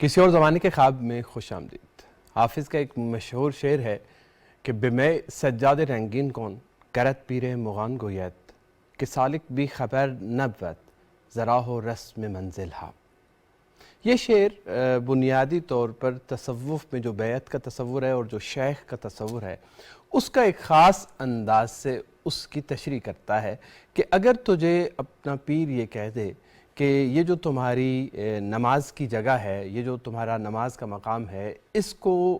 کسی اور زمانے کے خواب میں خوش آمدید۔ حافظ کا ایک مشہور شعر ہے کہ بمے سجاد رنگین کون کرت پیر مغان گویت کہ سالک بھی خبر نبوت ذرا ہو رسم منزل ہا۔ یہ شعر بنیادی طور پر تصوف میں جو بیعت کا تصور ہے اور جو شیخ کا تصور ہے اس کا ایک خاص انداز سے اس کی تشریح کرتا ہے کہ اگر تجھے اپنا پیر یہ کہہ دے کہ یہ جو تمہاری نماز کی جگہ ہے، یہ جو تمہارا نماز کا مقام ہے، اس کو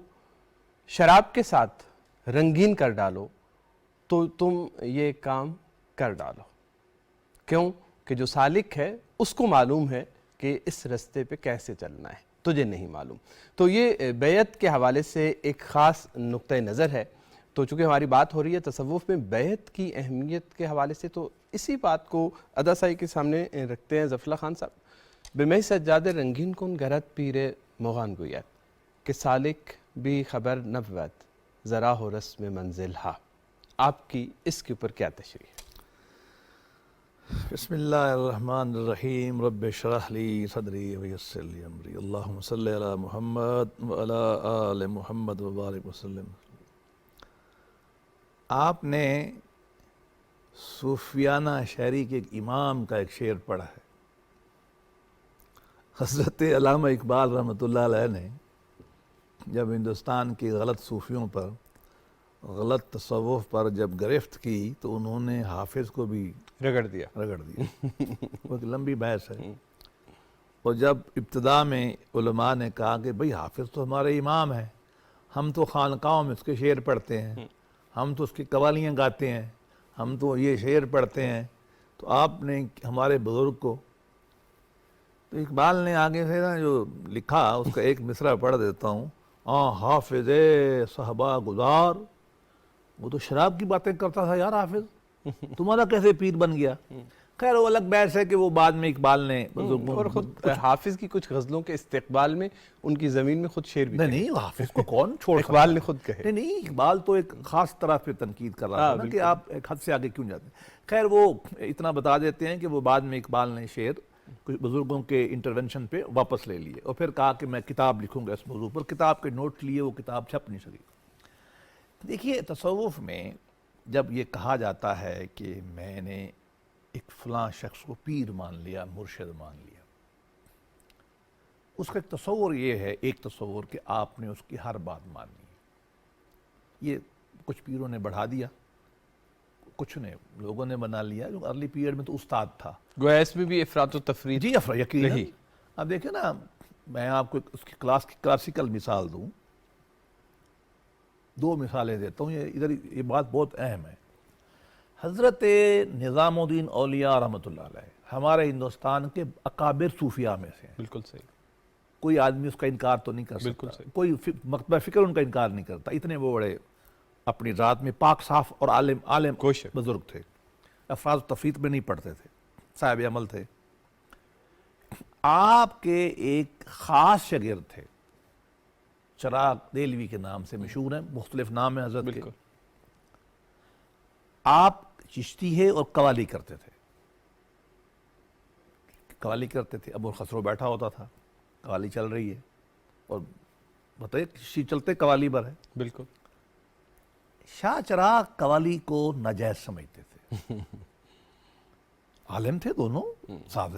شراب کے ساتھ رنگین کر ڈالو تو تم یہ کام کر ڈالو۔ کیوں کہ جو سالک ہے اس کو معلوم ہے کہ اس رستے پہ کیسے چلنا ہے، تجھے نہیں معلوم۔ تو یہ بیعت کے حوالے سے ایک خاص نقطہ نظر ہے۔ تو چونکہ ہماری بات ہو رہی ہے تصوف میں بیعت کی اہمیت کے حوالے سے، تو اسی بات کو ادا سائی کے سامنے رکھتے ہیں ظفر اللہ خان صاحب۔ بمے سجاد رنگین کن گرت پیر مغان گویت کہ سالک بھی خبر نبوت ذرا ہو رسم منزل ہا۔ آپ کی اس کے اوپر کیا تشریح ہے؟ بسم اللہ الرحمن الرحیم، رب اشرح لی صدری ویسر لی امری، اللہم صلی علی محمد وعلی آل محمد وبارک وسلم۔ آپ نے صوفیانہ شاعری کے ایک امام کا ایک شعر پڑھا ہے۔ حضرت علامہ اقبال رحمۃ اللہ علیہ نے جب ہندوستان کی غلط صوفیوں پر، غلط تصوف پر جب گرفت کی تو انہوں نے حافظ کو بھی رگڑ دیا۔ وہ ایک لمبی بحث ہے۔ اور جب ابتدا میں علماء نے کہا کہ بھئی حافظ تو ہمارے امام ہیں، ہم تو خانقاہوں میں اس کے شعر پڑھتے ہیں، ہم تو اس کی قوالیاں گاتے ہیں، ہم تو یہ شعر پڑھتے ہیں، تو آپ نے ہمارے بزرگ کو، تو اقبال نے آگے سے نا جو لکھا اس کا ایک مصرع پڑھ دیتا ہوں۔ حافظ صحبہ گزار، وہ تو شراب کی باتیں کرتا تھا یار حافظ، تمہارا کیسے پیر بن گیا؟ خیر وہ الگ بحث ہے کہ وہ بعد میں اقبال نے اور خود حافظ کی کچھ غزلوں کے استقبال میں ان کی زمین میں خود شعر بھی کہے۔ نہیں حافظ کو کون چھوڑ سکتا؟ اقبال نے خود کہے۔ نہیں اقبال تو ایک خاص طرح پہ تنقید کر رہا تھا نا کہ آپ ایک حد سے آگے کیوں جاتے ہیں۔ خیر وہ اتنا بتا دیتے ہیں کہ وہ بعد میں اقبال نے شعر کچھ بزرگوں کے انٹرونشن پہ واپس لے لیے اور پھر کہا کہ میں کتاب لکھوں گا اس موضوع پر، کتاب کے نوٹ لیے، وہ کتاب چھپ نہیں سکی۔ دیکھیے تصوف میں جب یہ کہا جاتا ہے کہ میں نے ایک فلاں شخص کو پیر مان لیا، مرشد مان لیا، اس کا ایک تصور یہ ہے، ایک تصور کہ آپ نے اس کی ہر بات ماننی ہے۔ یہ کچھ پیروں نے بڑھا دیا، کچھ نے لوگوں نے بنا لیا، جو ارلی پیریڈ میں تو استاد تھا۔ گویا اس میں بھی افراط و تفریط جی یقیناً۔ اب دیکھیں نا، میں آپ کو اس کی کلاسیکل مثال دوں، دو مثالیں دیتا ہوں، یہ بات بہت اہم ہے۔ حضرت نظام الدین اولیاء رحمۃ اللہ علیہ ہمارے ہندوستان کے اکابر صوفیاء میں سے ہیں۔ بالکل صحیح۔ کوئی آدمی اس کا انکار تو نہیں کر سکتا، کوئی مکتبہ فکر ان کا انکار نہیں کرتا، اتنے وہ بڑے اپنی ذات میں پاک صاف اور عالم بزرگ تھے، افراط و تفریط میں نہیں پڑھتے تھے، صاحب عمل تھے۔ آپ کے ایک خاص شاگرد تھے، چراغ دہلوی کے نام سے مشہور ہیں، مختلف نام ہیں حضرت کے۔ آپ چشتی ہے اور قوالی کرتے تھے، ابو الخسرو بیٹھا ہوتا تھا، قوالی چل رہی ہے، اور بتائیے چشتی چلتے قوالی پر ہے۔ بالکل۔ شاہ چراغ قوالی کو ناجائز سمجھتے تھے، عالم تھے دونوں، صاحب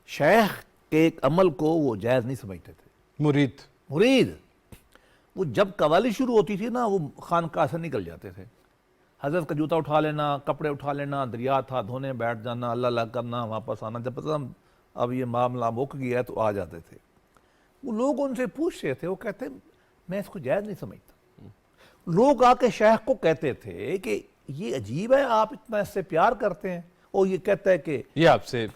شیخ کے ایک عمل کو وہ جائز نہیں سمجھتے تھے۔ مرید وہ جب قوالی شروع ہوتی تھی نا، وہ خانقاہ سے نکل جاتے تھے، حضرت کا جوتا اٹھا لینا، کپڑے اٹھا لینا، دریا تھا دھونے بیٹھ جانا، اللہ اللہ کرنا، واپس آنا، جب پتہ اب یہ معاملہ مک گیا ہے تو آ جاتے تھے۔ وہ لوگ ان سے پوچھتے تھے، وہ کہتے میں اس کو جائز نہیں سمجھتا۔ لوگ آ کے شیخ کو کہتے تھے کہ یہ عجیب ہے، آپ اتنا اس سے پیار کرتے ہیں، اور یہ کہتا ہے کہ یہ آپ سے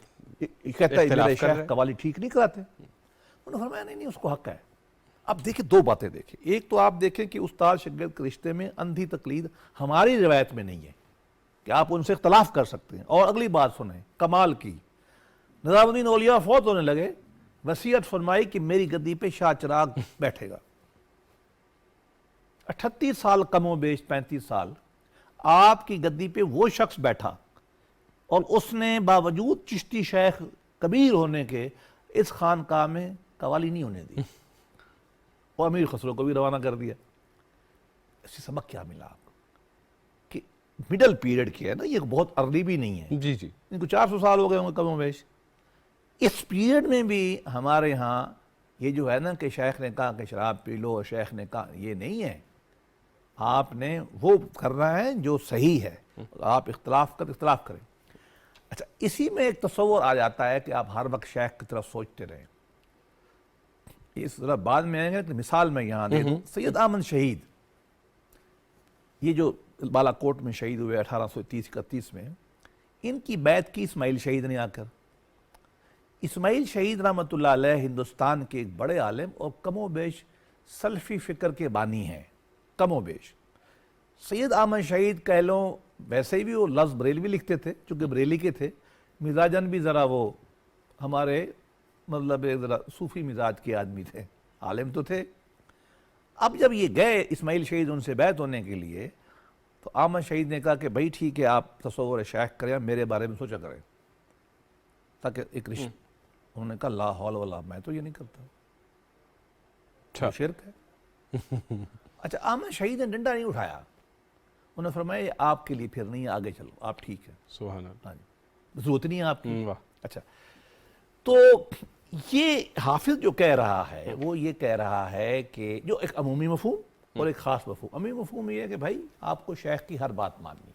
میرے شیخ قوالی ٹھیک نہیں کراتے۔ انہوں نے فرمایا نہیں اس کو حق ہے۔ اب دیکھیں دو باتیں دیکھیں، ایک تو آپ دیکھیں کہ استاد شاگرد کے رشتے میں اندھی تقلید ہماری روایت میں نہیں ہے کہ آپ ان سے اختلاف کر سکتے ہیں۔ اور اگلی بات سنیں کمال کی، نظام الدین اولیاء فوت ہونے لگے، وصیت فرمائی کہ میری گدی پہ شاہ چراغ بیٹھے گا۔ 38 سال کم و بیش 35 سال آپ کی گدی پہ وہ شخص بیٹھا، اور اس نے باوجود چشتی شیخ کبیر ہونے کے اس خانقاہ میں قوالی نہیں ہونے دی اور امیر خسرو کو بھی روانہ کر دیا. اس سے سبق کیا ملا آپ کو کہ مڈل پیریڈ کیا ہے نا, یہ بہت ارلی بھی نہیں ہے, جی جی ان کو 400 سال ہو گئے ہوں گے کم و بیش. اس پیریڈ میں بھی ہمارے یہاں یہ جو ہے نا کہ شیخ نے کہا کہ شراب پی لو, شیخ نے کہا, یہ نہیں ہے. آپ نے وہ کرنا ہے جو صحیح ہے, آپ اختلاف کریں. اچھا, اسی میں ایک تصور آ جاتا ہے کہ آپ ہر وقت شیخ کی طرف سوچتے رہیں. اس طرح بعد میں آئیں گے کہ مثال میں یہاں دے دوں. سید احمد شہید, یہ جو بالا کوٹ میں شہید ہوئے 1830-31 میں, ان کی بیعت کی اسماعیل شہید نے آ کر. اسماعیل شہید رحمۃ اللہ علیہ ہندوستان کے ایک بڑے عالم اور کم و بیش سلفی فکر کے بانی ہیں, کم و بیش. سید احمد شہید کہہ لو, ویسے ہی بھی وہ لفظ بریلوی لکھتے تھے چونکہ بریلی کے تھے, مزاجن بھی ذرا وہ ہمارے مطلب ذرا صوفی مزاج کے آدمی تھے, عالم تو تھے. اب جب یہ گئے اسماعیل شہید ان سے بیعت ہونے کے لیے, تو احمد شہید نے کہا کہ بھائی ٹھیک ہے, آپ تصور شیخ کریں, میرے بارے میں سوچا کریں, تاکہ ایک رشتہ. انہوں نے کہا لا حول ولا, میں تو یہ نہیں کرتا, اچھا شرک ہے. اچھا, احمد شہید نے ڈنڈا نہیں اٹھایا, انہوں نے فرمایا یہ آپ کے لیے پھر نہیں ہے, آگے چلو, آپ ٹھیک ہے, سبحان اللہ. ہاں جی, ضرورت نہیں ہے آپ کی. واہ. اچھا, تو یہ حافظ جو کہہ رہا ہے وہ یہ کہہ رہا ہے کہ جو ایک عمومی مفہوم اور ایک خاص مفہوم. عمومی مفہوم یہ ہے کہ بھائی آپ کو شیخ کی ہر بات ماننی.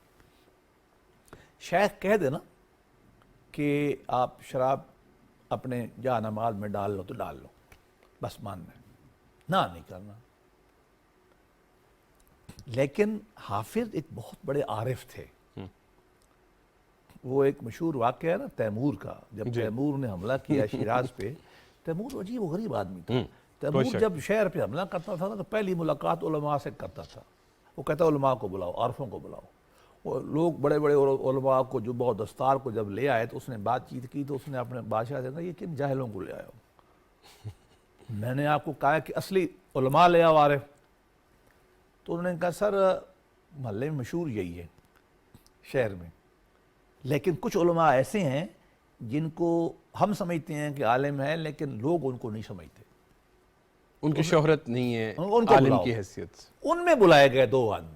شیخ کہہ دے نا کہ آپ شراب اپنے جا نماز میں ڈال لو تو ڈال لو, بس ماننا ہے, نہ نہیں کرنا. لیکن حافظ ایک بہت بڑے عارف تھے. وہ ایک مشہور واقعہ ہے نا تیمور کا, جب تیمور نے حملہ کیا شیراز پہ. تیمور عجیب و غریب آدمی تھا. تیمور جب شہر پہ حملہ کرتا تھا نا تو پہلی ملاقات علماء سے کرتا تھا. وہ کہتا علماء کو بلاؤ, عارفوں کو بلاؤ. اور لوگ بڑے بڑے علماء کو جو بہت دستار کو جب لے آئے تو اس نے بات چیت کی, تو اس نے اپنے بادشاہ سے کہا یہ کن جاہلوں کو لے آئے ہو, میں نے آپ کو کہا کہ اصلی علماء لے آؤ عارف. تو انہوں نے کہا سر محلے میں مشہور یہی ہے شہر میں, لیکن کچھ علماء ایسے ہیں جن کو ہم سمجھتے ہیں کہ عالم ہیں لیکن لوگ ان کو نہیں سمجھتے, ان کی شہرت نہیں ہے ان کو عالم بلاؤ. کی حیثیت سے. ان میں بلائے گئے 2 آدمی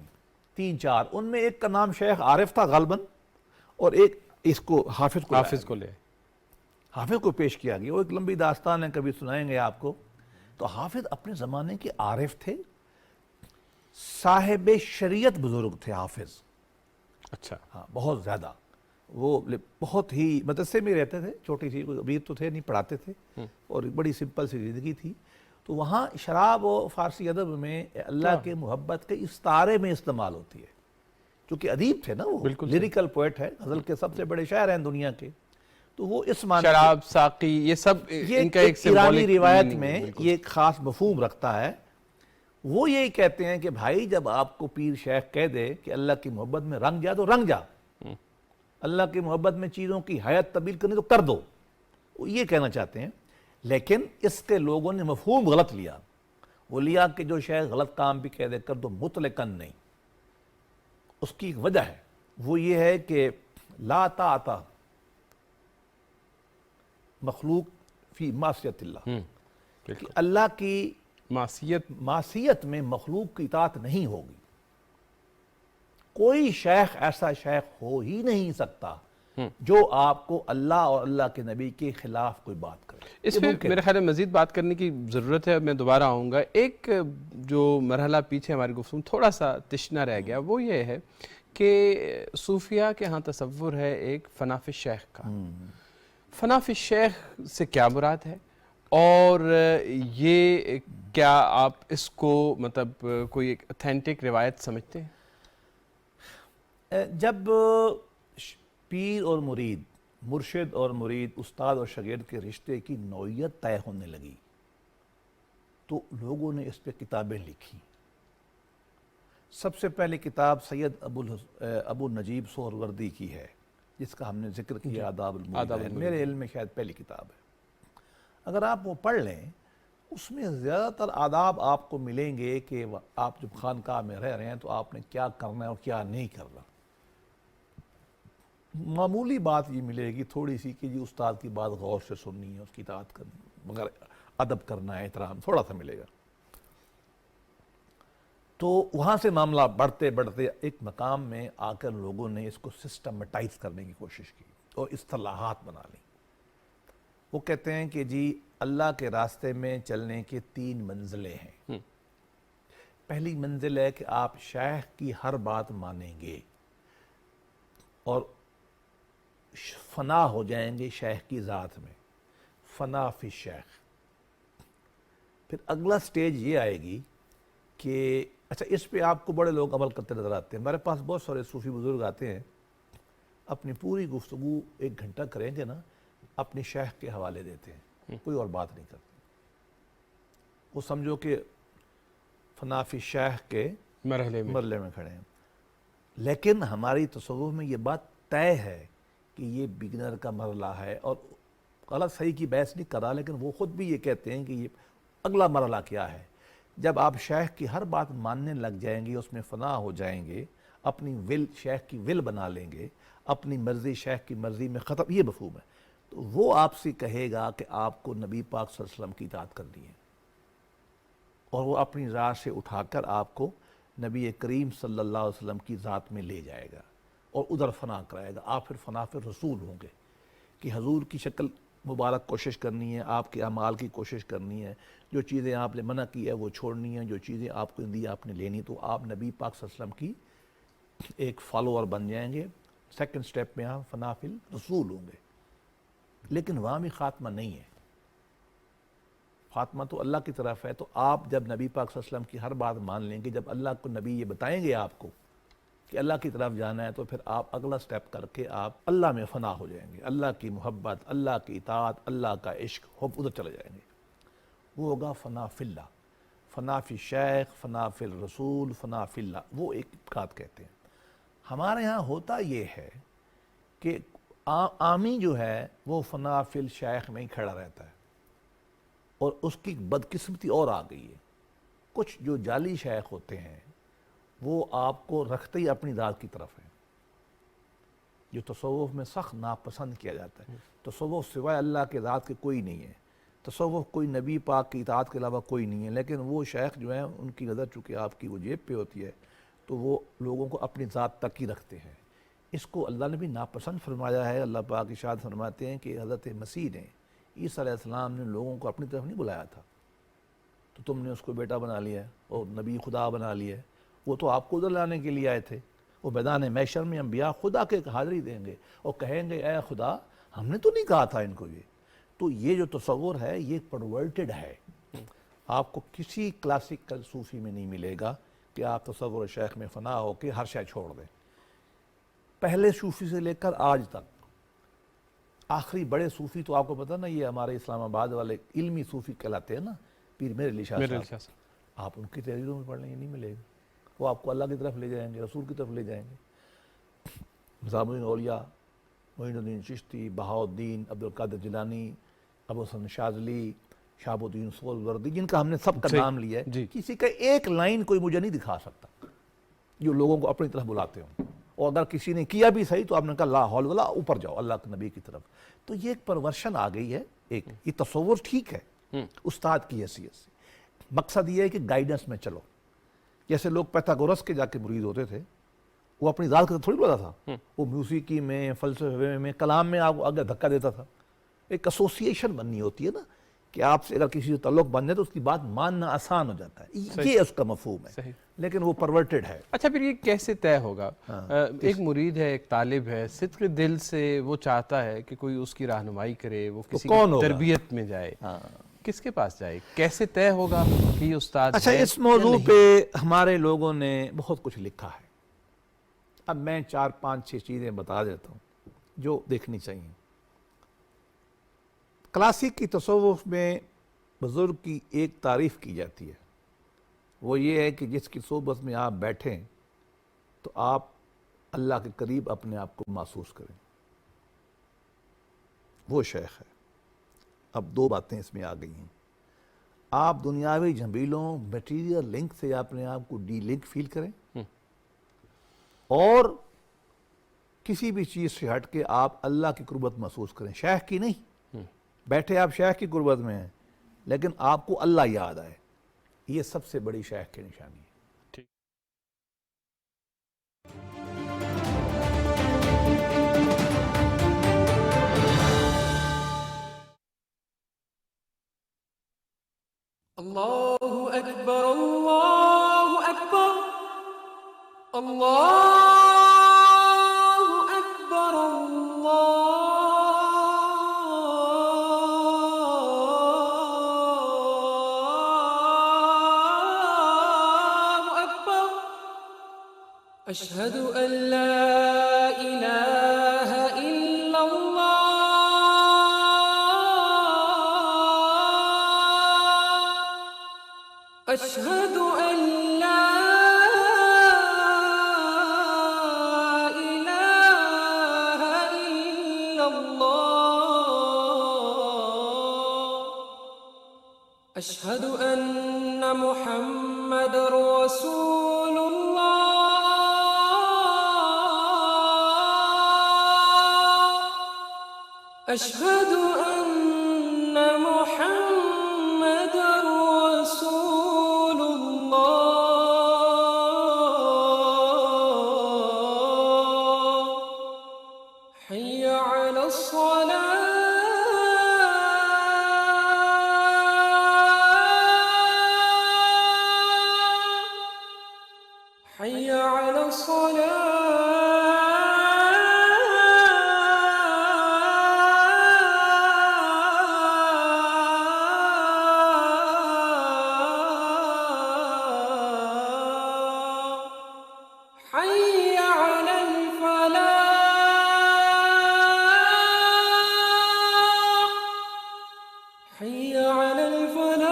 3-4, ان میں ایک کا نام شیخ عارف تھا غالباً, اور ایک اس کو حافظ کو لے حافظ کو پیش کیا گیا. وہ ایک لمبی داستان ہے, کبھی سنائیں گے آپ کو. تو حافظ اپنے زمانے کے عارف تھے, صاحب شریعت بزرگ تھے حافظ. اچھا, ہاں بہت زیادہ. وہ بہت ہی مدرسے میں رہتے تھے, چھوٹی سی, کوئی امیر تو تھے نہیں, پڑھاتے تھے, اور بڑی سمپل سی زندگی تھی. تو وہاں شراب و فارسی ادب میں اللہ کے محبت کے استعارے میں استعمال ہوتی ہے, کیونکہ ادیب تھے نا, وہ لیریکل پوئٹ ہے, غزل کے سب سے بڑے شاعر ہیں دنیا کے. تو وہ اس معنی شراب, ساقی, یہ سب ان کا ایک ایرانی روایت میں یہ ایک خاص مفہوم رکھتا ہے. وہ یہی کہتے ہیں کہ بھائی جب آپ کو پیر شیخ کہہ دے کہ اللہ کی محبت میں رنگ جا تو رنگ جا, اللہ کی محبت میں چیزوں کی حیات تبدیل کرنی تو کر دو, وہ یہ کہنا چاہتے ہیں. لیکن اس کے لوگوں نے مفہوم غلط لیا. وہ لیا کہ جو شیخ غلط کام بھی کہہ دے کر دو, مطلقاً نہیں. اس کی ایک وجہ ہے, وہ یہ ہے کہ لا طاعت مخلوق فی معصیت اللہ, کہ اللہ کی معصیت میں مخلوق کی اطاعت نہیں ہوگی. کوئی شیخ ایسا شیخ ہو ہی نہیں سکتا جو آپ کو اللہ اور اللہ کے نبی کے خلاف کوئی بات کرے. اس میں میرے خیال میں مزید بات کرنے کی ضرورت ہے, میں دوبارہ آؤں گا. ایک جو مرحلہ پیچھے ہماری گفتگو تھوڑا سا تشنا رہ گیا, وہ یہ ہے کہ صوفیہ کے ہاں تصور ہے ایک فناف الشیخ کا. فناف الشیخ سے کیا مراد ہے, اور یہ کیا آپ اس کو مطلب کوئی ایک اتھینٹک روایت سمجھتے ہیں؟ جب پیر اور مرید, مرشد اور مرید, استاد اور شاگرد کے رشتے کی نوعیت طے ہونے لگی تو لوگوں نے اس پہ کتابیں لکھی. سب سے پہلی کتاب سید ابو نجیب سہروردی کی ہے, جس کا ہم نے ذکر کیا, آداب المرید. میرے علم میں شاید پہلی کتاب ہے. اگر آپ وہ پڑھ لیں, اس میں زیادہ تر آداب آپ کو ملیں گے کہ آپ جب خانقاہ میں رہ رہے ہیں تو آپ نے کیا کرنا ہے اور کیا نہیں کرنا. معمولی بات یہ ملے گی تھوڑی سی کہ جی استاد کی بات غور سے سننی ہے, اس کی اطاعت کرنی, مگر ادب کرنا ہے، احترام تھوڑا سا ملے گا. تو وہاں سے معاملہ بڑھتے بڑھتے ایک مقام میں آ کر لوگوں نے اس کو سسٹمٹائز کرنے کی کوشش کی اور اصطلاحات بنا لی. وہ کہتے ہیں کہ جی اللہ کے راستے میں چلنے کے 3 منزلیں ہیں. پہلی منزل ہے کہ آپ شیخ کی ہر بات مانیں گے اور فنا ہو جائیں گے شیخ کی ذات میں، فنا فی شیخ. پھر اگلا سٹیج یہ آئے گی کہ اچھا اس پہ آپ کو بڑے لوگ عمل کرتے نظر آتے ہیں. ہمارے پاس بہت سارے صوفی بزرگ آتے ہیں، اپنی پوری گفتگو 1 گھنٹہ کریں گے نا، اپنی شیخ کے حوالے دیتے ہیں، کوئی اور بات نہیں کرتے. وہ سمجھو کہ فنا فی شیخ کے مرحلے میں کھڑے ہیں. لیکن ہماری تصوف میں یہ بات طے ہے کہ یہ بگنر کا مرحلہ ہے، اور غلط صحیح کی بحث نہیں کر رہا، لیکن وہ خود بھی یہ کہتے ہیں کہ یہ اگلا مرحلہ کیا ہے. جب آپ شیخ کی ہر بات ماننے لگ جائیں گے، اس میں فنا ہو جائیں گے، اپنی ول شیخ کی ول بنا لیں گے، اپنی مرضی شیخ کی مرضی میں ختم، یہ مفہوم ہے. تو وہ آپ سے کہے گا کہ آپ کو نبی پاک صلی اللہ علیہ وسلم کی اطاعت کرنی ہے، اور وہ اپنی راہ سے اٹھا کر آپ کو نبی کریم صلی اللہ علیہ وسلم کی ذات میں لے جائے گا اور ادھر فنا کرائے گا. آپ پھر فنا پھر رسول ہوں گے کہ حضور کی شکل مبارک کوشش کرنی ہے، آپ کے اعمال کی کوشش کرنی ہے، جو چیزیں آپ نے منع کی ہے وہ چھوڑنی ہے، جو چیزیں آپ کو دی آپ نے لینی. تو آپ نبی پاک صلی اللہ علیہ وسلم کی ایک فالوور بن جائیں گے. سیکنڈ سٹیپ میں آپ فنا فی رسول ہوں گے. لیکن وہاں بھی خاتمہ نہیں ہے، خاتمہ تو اللہ کی طرف ہے. تو آپ جب نبی پاک صلی اللہ علیہ وسلم کی ہر بات مان لیں گے، جب اللہ کو نبی یہ بتائیں گے آپ کو کہ اللہ کی طرف جانا ہے، تو پھر آپ اگلا سٹیپ کر کے آپ اللہ میں فنا ہو جائیں گے. اللہ کی محبت، اللہ کی اطاعت، اللہ کا عشق، حب، ادھر چلے جائیں گے. وہ ہوگا فنا فی اللہ، فنا فی شیخ، فنا فی الرسول، فنا فی اللہ. وہ ایک بات کہتے ہیں. ہمارے ہاں ہوتا یہ ہے کہ عامی جو ہے وہ فنا فی الشیخ میں ہی کھڑا رہتا ہے، اور اس کی بدقسمتی اور آ گئی ہے. کچھ جو جعلی شیخ ہوتے ہیں وہ آپ کو رکھتے ہی اپنی ذات کی طرف ہیں، جو تصوف میں سخت ناپسند کیا جاتا ہے. تصوف سوائے اللہ کے ذات کے کوئی نہیں ہے، تصوف کوئی نبی پاک کی اطاعت کے علاوہ کوئی نہیں ہے. لیکن وہ شیخ جو ہیں ان کی نظر چونکہ آپ کی وہ جیب پہ ہوتی ہے، تو وہ لوگوں کو اپنی ذات تک ہی رکھتے ہیں. اس کو اللہ نے بھی ناپسند فرمایا ہے. اللہ پاک ارشاد فرماتے ہیں کہ حضرت مسیح نے، عیسیٰ علیہ السلام نے لوگوں کو اپنی طرف نہیں بلایا تھا، تو تم نے اس کو بیٹا بنا لیا اور نبی خدا بنا لیا. وہ تو آپ کو ادھر لانے کے لیے آئے تھے. وہ میدان محشر میں انبیاء خدا کے حاضری دیں گے اور کہیں گے اے خدا ہم نے تو نہیں کہا تھا ان کو یہ. تو یہ جو تصور ہے یہ پرورٹڈ ہے. آپ کو کسی کلاسیکل صوفی میں نہیں ملے گا کہ آپ تصور شیخ میں فنا ہو کے ہر شے چھوڑ دیں. پہلے صوفی سے لے کر آج تک آخری بڑے صوفی تو آپ کو پتہ نا، یہ ہمارے اسلام آباد والے علمی صوفی کہلاتے ہیں نا، پیر میر علی شاہ صاحب. آپ ان کی تحریروں میں پڑھ لیں گے نہیں ملے گا. وہ آپ کو اللہ کی طرف لے جائیں گے، رسول کی طرف لے جائیں گے. نظام الدین اولیاء، معین الدین چشتی، بہاؤالدین، عبدالقادر جیلانی، ابو حسن شاذلی، شہاب الدین سہروردی، جن کا ہم نے سب کا نام لیا ہے، کسی کا ایک لائن کوئی مجھے نہیں دکھا سکتا جو لوگوں کو اپنی طرف بلاتے ہوں. اور اگر کسی نے کیا بھی صحیح تو آپ نے کہا لا حول ولا، اوپر جاؤ اللہ کے نبی کی طرف. تو یہ ایک پرورشن آ گئی ہے. ایک یہ تصور ٹھیک ہے استاد کی حیثیت سے. مقصد یہ ہے کہ گائیڈنس میں چلو. جیسے لوگ پیتھاگورس کے جا کے مرید ہوتے تھے، وہ اپنی ذات کا تھوڑی بولا تھا. وہ موسیقی میں، فلسفے میں، کلام میں آپ کو آگے دھکا دیتا تھا. ایک ایسوسیشن بننی ہوتی ہے نا، کہ آپ سے اگر کسی سے تعلق بن جائے تو اس کی بات ماننا آسان ہو جاتا ہے. یہ اس کا مفہوم ہے. لیکن وہ پرورٹڈ ہے. اچھا پھر یہ کیسے طے ہوگا؟ ایک مرید ہے، ایک طالب ہے، صدق دل سے وہ چاہتا ہے کہ کوئی اس کی رہنمائی کرے، وہ کسی کی تربیت میں جائے، کس کے پاس جائے؟ کیسے طے ہوگا کہ یہ استاد ہے؟ اچھا اس موضوع پہ ہمارے لوگوں نے بہت کچھ لکھا ہے. اب میں 4 5 6 چیزیں بتا دیتا ہوں جو دیکھنی چاہیے. کلاسک کی تصوف میں بزرگ کی ایک تعریف کی جاتی ہے، وہ یہ ہے کہ جس کی صحبت میں آپ بیٹھیں تو آپ اللہ کے قریب اپنے آپ کو محسوس کریں. وہ شیخ ہے. اب 2 باتیں اس میں آ گئی ہیں. آپ دنیاوی جھنبیلوں، میٹیریل لنک سے اپنے آپ کو ڈی لنک فیل کریں، اور کسی بھی چیز سے ہٹ کے آپ اللہ کی قربت محسوس کریں، شیخ کی نہیں. بیٹھے آپ شیخ کی قربت میں ہیں، لیکن آپ کو اللہ یاد آئے، یہ سب سے بڑی شیخ کی نشانی ہے۔ اللہ اکبر اللہ اکبر اللہ اکبر اللہ اکبر اشہد ان لا الہ الا اللہ اشہد ان لا الہ الا اللہ اشہد ان محمد رسول اللہ اشہد ان محمد رسول اللہ حی علی الصلاة حی علی الصلاة حي على الفلاح حي على الفلاح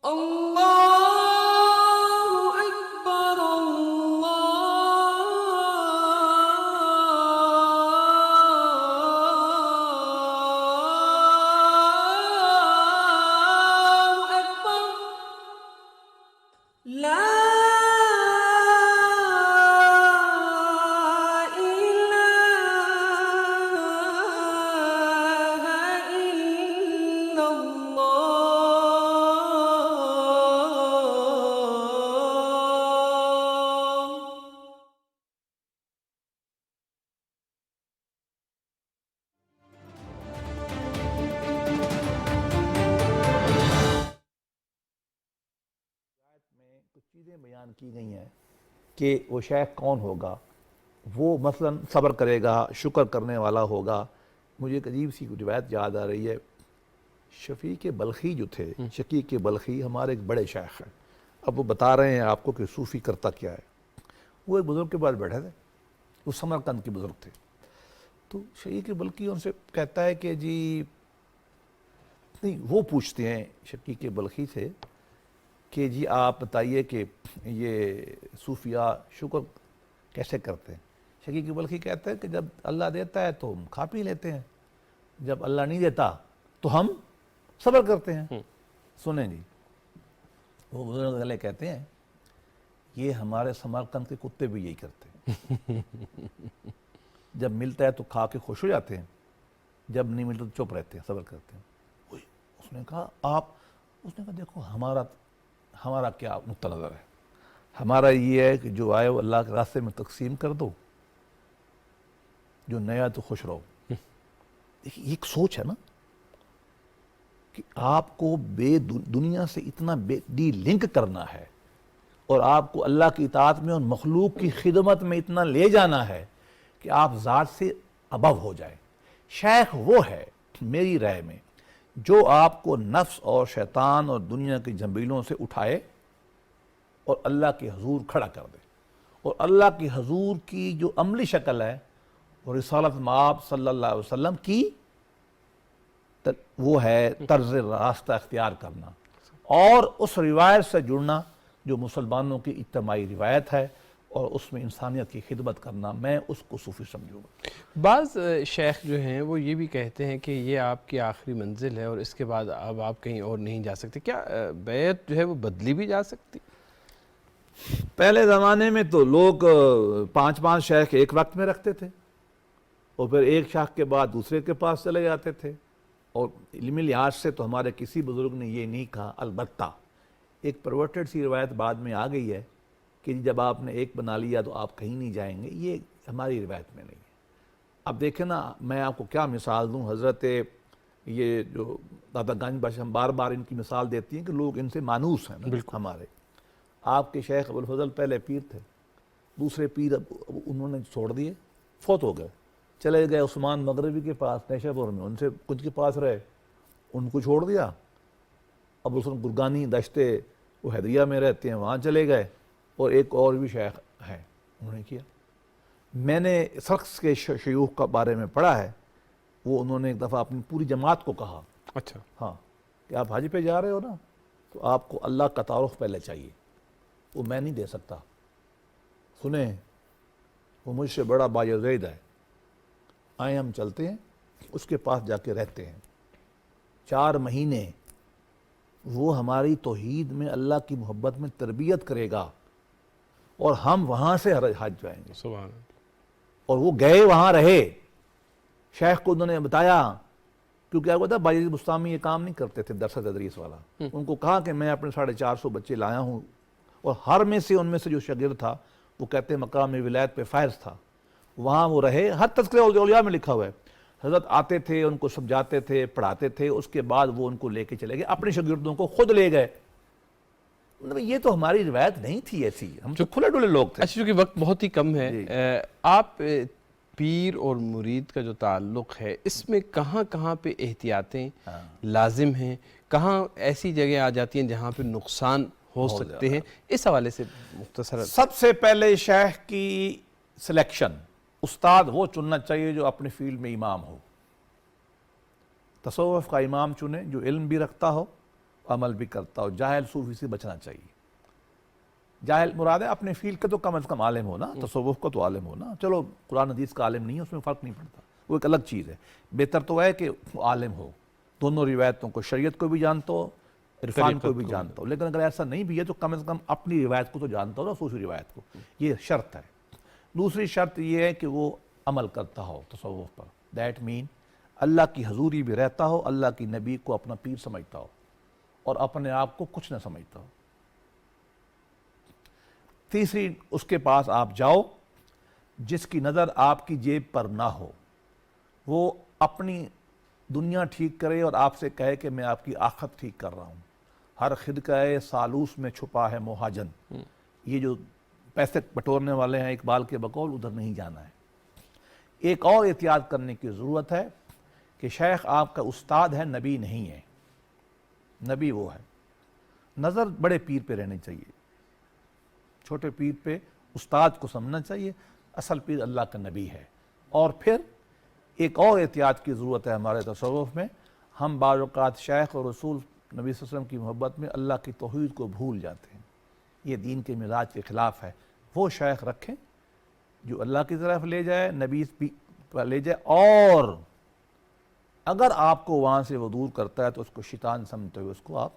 اللہ اکبر اللہ اکبر لا الہ الا اللہ میں کچھ چیزیں بیان کی گئی ہیں کہ وہ شیخ کون ہوگا، وہ مثلا صبر کرے گا، شکر کرنے والا ہوگا۔ مجھے ایک عجیب سی روایت یاد آ رہی ہے، شفیق بلخی جو تھے، شقیق بلخی ہمارے ایک بڑے شیخ ہیں، اب وہ بتا رہے ہیں آپ کو کہ صوفی کرتا کیا ہے۔ وہ ایک بزرگ کے پاس بیٹھے تھے، وہ سمرقند کے بزرگ تھے، تو شقیق بلخی ان سے کہتا ہے کہ جی نہیں، وہ پوچھتے ہیں شقیق بلخی سے کہ جی آپ بتائیے کہ یہ صوفیاء شکر کیسے کرتے ہیں؟ شقیق بلخی کہتے ہیں کہ جب اللہ دیتا ہے تو ہم کھا پی لیتے ہیں، جب اللہ نہیں دیتا تو ہم صبر کرتے ہیں۔ سنیں جی، وہ بزرگ گلے کہتے ہیں یہ ہمارے سمرقند کے کتے بھی یہی کرتے ہیں، جب ملتا ہے تو کھا کے خوش ہو جاتے ہیں، جب نہیں ملتا تو چپ رہتے ہیں، صبر کرتے ہیں۔ اس نے کہا دیکھو ہمارا کیا نقطہ نظر ہے، ہمارا یہ ہے کہ جو آئے وہ اللہ کے راستے میں تقسیم کر دو، جو نیا تو خوش رہو۔ دیکھیے یہ ایک سوچ ہے نا کہ آپ کو دنیا سے اتنا ڈی لنک کرنا ہے اور آپ کو اللہ کی اطاعت میں اور مخلوق کی خدمت میں اتنا لے جانا ہے کہ آپ ذات سے ابو ہو جائیں۔ شیخ وہ ہے میری رائے میں جو آپ کو نفس اور شیطان اور دنیا کی جنبیلوں سے اٹھائے اور اللہ کے حضور کھڑا کر دے، اور اللہ کے حضور کی جو عملی شکل ہے وہ رسالت مآب صلی اللہ علیہ وسلم کی وہ ہے طرز راستہ اختیار کرنا اور اس روایت سے جڑنا جو مسلمانوں کی اجتماعی روایت ہے، اور اس میں انسانیت کی خدمت کرنا، میں اس کو صوفی سمجھوں گا۔ بعض شیخ جو ہیں وہ یہ بھی کہتے ہیں کہ یہ آپ کی آخری منزل ہے اور اس کے بعد اب آپ کہیں اور نہیں جا سکتے، کیا بیعت جو ہے وہ بدلی بھی جا سکتی؟ پہلے زمانے میں تو لوگ 5 شیخ ایک وقت میں رکھتے تھے اور پھر ایک شیخ کے بعد دوسرے کے پاس چلے جاتے تھے، اور علمی لحاظ سے تو ہمارے کسی بزرگ نے یہ نہیں کہا۔ البتہ ایک پرورٹڈ سی روایت بعد میں آ گئی ہے کہ جب آپ نے ایک بنا لیا تو آپ کہیں نہیں جائیں گے، یہ ہماری روایت میں نہیں ہے۔ اب دیکھیں نا، میں آپ کو کیا مثال دوں، حضرت یہ جو دادا گنج بخش ہم بار بار ان کی مثال دیتی ہیں کہ لوگ ان سے مانوس ہیں نا ہمارے۔ آپ کے شیخ ابوالفضل پہلے پیر تھے، دوسرے پیر اب انہوں نے چھوڑ دیے، فوت ہو گئے، چلے گئے عثمان مغربی کے پاس نیشا پور میں، ان سے کچھ کے پاس رہے، ان کو چھوڑ دیا۔ ابو الحسن گرگانی دشتے وہ حیدریہ میں رہتے ہیں، وہاں چلے گئے، اور ایک اور بھی شیخ ہیں، انہوں نے کیا۔ میں نے سرخس کے شیوخ کا بارے میں پڑھا ہے، وہ انہوں نے ایک دفعہ اپنی پوری جماعت کو کہا، اچھا، ہاں کہ آپ حج پہ جا رہے ہو نا تو آپ کو اللہ کا تعارف پہلے چاہیے، وہ میں نہیں دے سکتا، سنیں وہ مجھ سے بڑا باعزید ہے، آئیں ہم چلتے ہیں، اس کے پاس جا کے رہتے ہیں 4 مہینے، وہ ہماری توحید میں اللہ کی محبت میں تربیت کرے گا، اور ہم وہاں سے حج جائیں گے۔ سبحان اللہ۔ اور وہ گئے، وہاں رہے، شیخ کو انہوں نے بتایا، کیونکہ آپ کو پتا باجد بستامی یہ کام نہیں کرتے تھے درس تدریس والا، ان کو کہا کہ میں اپنے 450 بچے لایا ہوں، اور ہر میں سے ان میں سے جو شاگرد تھا وہ کہتے ہیں مقام ولایت پہ فائز تھا، وہاں وہ رہے، ہر تذکرہ اولیاء میں لکھا ہوا ہے، حضرت آتے تھے، ان کو سمجھاتے تھے، پڑھاتے تھے، اس کے بعد وہ ان کو لے کے چلے گئے، اپنے شاگردوں کو خود لے گئے۔ مطلب یہ تو ہماری روایت نہیں تھی ایسی، ہم تو کھلے ڈلے لوگ تھے۔ اچھا، چونکہ وقت بہت ہی کم ہے، آپ پیر اور مرید کا جو تعلق ہے اس میں کہاں کہاں پہ احتیاطیں لازم ہیں، کہاں ایسی جگہ آ جاتی ہیں جہاں پہ نقصان ہو سکتے ہیں، اس حوالے سے مختصر۔ سب سے پہلے شیخ کی سلیکشن، استاد وہ چننا چاہیے جو اپنے فیلڈ میں امام ہو، تصوف کا امام چنیں جو علم بھی رکھتا ہو، عمل بھی کرتا ہو، جاہل صوفی سے بچنا چاہیے۔ جاہل مراد ہے اپنے فیلڈ کا تو کم از کم عالم ہونا، تصوف کا تو عالم ہونا، چلو قرآن حدیث کا عالم نہیں ہے، اس میں فرق نہیں پڑتا، وہ ایک الگ چیز ہے، بہتر تو ہے کہ وہ عالم ہو، دونوں روایتوں کو، شریعت کو بھی جانتا ہو، عرفان کو بھی جانتا ہو، لیکن اگر ایسا نہیں بھی ہے تو کم از کم اپنی روایت کو تو جانتا ہو نا، صوفی روایت کو، یہ شرط ہے۔ دوسری شرط یہ ہے کہ وہ عمل کرتا ہو تصوف پر، دیٹ مین اللہ کی حضوری بھی رہتا ہو، اللہ کی نبی کو اپنا پیر سمجھتا ہو، اور اپنے آپ کو کچھ نہ سمجھتا ہو۔ تیسری، اس کے پاس آپ جاؤ جس کی نظر آپ کی جیب پر نہ ہو، وہ اپنی دنیا ٹھیک کرے اور آپ سے کہے کہ میں آپ کی آخرت ٹھیک کر رہا ہوں۔ ہر خدقہ سالوس میں چھپا ہے مہاجن، یہ جو پیسے بٹورنے والے ہیں اقبال کے بقول، ادھر نہیں جانا ہے۔ ایک اور احتیاط کرنے کی ضرورت ہے کہ شیخ آپ کا استاد ہے، نبی نہیں ہے، نبی وہ ہے۔ نظر بڑے پیر پہ رہنی چاہیے، چھوٹے پیر پہ استاد کو سمجھنا چاہیے، اصل پیر اللہ کا نبی ہے۔ اور پھر ایک اور احتیاط کی ضرورت ہے ہمارے تصوف میں، ہم بعض اوقات شیخ اور رسول نبی صلی اللہ علیہ وسلم کی محبت میں اللہ کی توحید کو بھول جاتے ہیں، یہ دین کے مزاج کے خلاف ہے۔ وہ شیخ رکھیں جو اللہ کی طرف لے جائے، نبی پر لے جائے، اور اگر آپ کو وہاں سے وہ دور کرتا ہے تو اس کو شیطان سمجھتے ہوئے اس کو آپ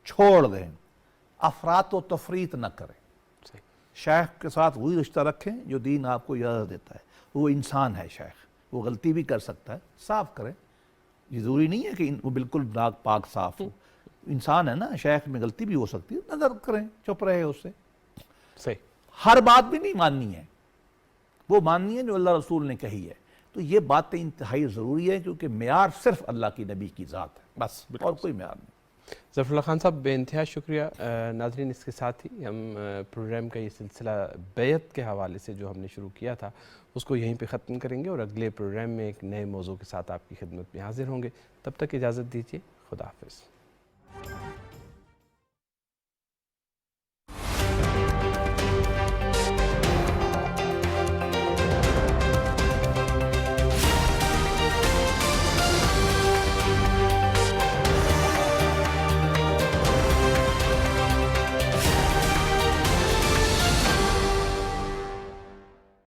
چھوڑ دیں، افراط و تفریط نہ کریں۔ شیخ کے ساتھ وہی رشتہ رکھیں جو دین آپ کو اجازت دیتا ہے، وہ انسان ہے شیخ، وہ غلطی بھی کر سکتا ہے، صاف کریں، یہ ضروری نہیں ہے کہ وہ بالکل ناک پاک صاف ہو، انسان ہے نا، شیخ میں غلطی بھی ہو سکتی ہے، نظر کریں، چپ رہے اس سے۔ صحیح، ہر بات بھی نہیں ماننی ہے، وہ ماننی ہے جو اللہ رسول نے کہی ہے، تو یہ باتیں انتہائی ضروری ہے، کیونکہ معیار صرف اللہ کی نبی کی ذات ہے، بس، اور کوئی معیار نہیں۔ ظفر اللہ خان صاحب بے انتہا شکریہ۔ ناظرین، اس کے ساتھ ہی ہم پروگرام کا یہ سلسلہ بیعت کے حوالے سے جو ہم نے شروع کیا تھا اس کو یہیں پہ ختم کریں گے، اور اگلے پروگرام میں ایک نئے موضوع کے ساتھ آپ کی خدمت میں حاضر ہوں گے۔ تب تک اجازت دیجیے، خدا حافظ۔